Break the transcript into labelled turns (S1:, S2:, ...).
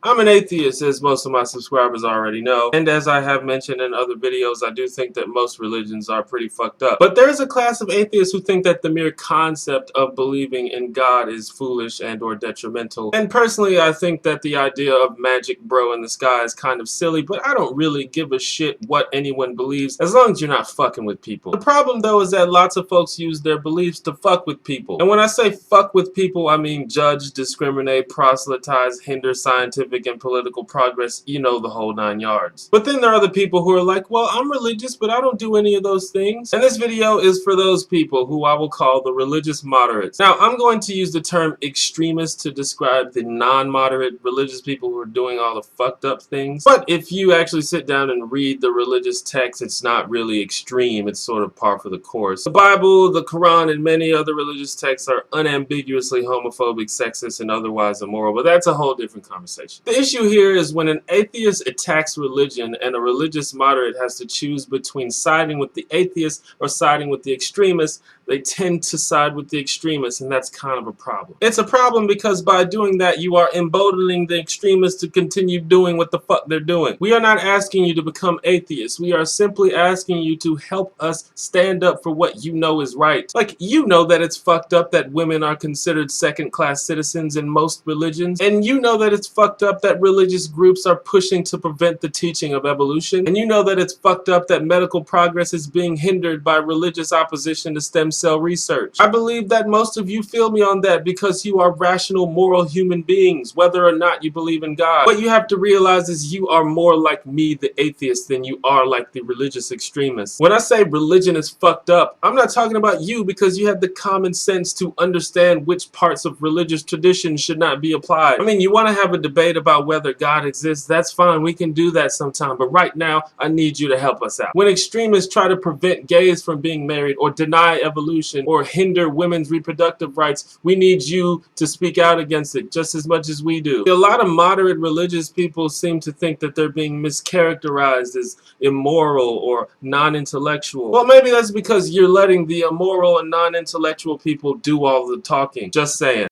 S1: I'm an atheist, as most of my subscribers already know, and as I have mentioned in other videos, I do think that most religions are pretty fucked up. But there is a class of atheists who think that the mere concept of believing in God is foolish and or detrimental. And personally, I think that the idea of magic bro in the sky is kind of silly, but I don't really give a shit what anyone believes as long as you're not fucking with people. The problem though is that lots of folks use their beliefs to fuck with people. And when I say fuck with people, I mean judge, discriminate, proselytize, hinder scientific and political progress, you know, the whole 9 yards. But then there are other people who are like, well, I'm religious, but I don't do any of those things. And this video is for those people who I will call the religious moderates. Now, I'm going to use the term extremists to describe the non-moderate religious people who are doing all the fucked up things. But if you actually sit down and read the religious text, it's not really extreme. It's sort of par for the course. The Bible, the Quran, and many other religious texts are unambiguously homophobic, sexist, and otherwise immoral, but that's a whole different conversation. The issue here is when an atheist attacks religion and a religious moderate has to choose between siding with the atheist or siding with the extremists, they tend to side with the extremists, and that's kind of a problem. It's a problem because by doing that, you are emboldening the extremists to continue doing what the fuck they're doing. We are not asking you to become atheists. We are simply asking you to help us stand up for what you know is right. Like, you know that it's fucked up that women are considered second-class citizens in most religions, and you know that it's fucked up that religious groups are pushing to prevent the teaching of evolution, and you know that it's fucked up that medical progress is being hindered by religious opposition to stem cell research. I believe that most of you feel me on that because you are rational, moral human beings, whether or not you believe in God. What you have to realize is you are more like me, the atheist, than you are like the religious extremists. When I say religion is fucked up, I'm not talking about you because you have the common sense to understand which parts of religious tradition should not be applied. I mean, you want to have a debate about whether God exists, that's fine, we can do that sometime, but right now, I need you to help us out. When extremists try to prevent gays from being married or deny evolution or hinder women's reproductive rights, we need you to speak out against it just as much as we do. A lot of moderate religious people seem to think that they're being mischaracterized as immoral or non-intellectual. Well, maybe that's because you're letting the immoral and non-intellectual people do all the talking. Just saying.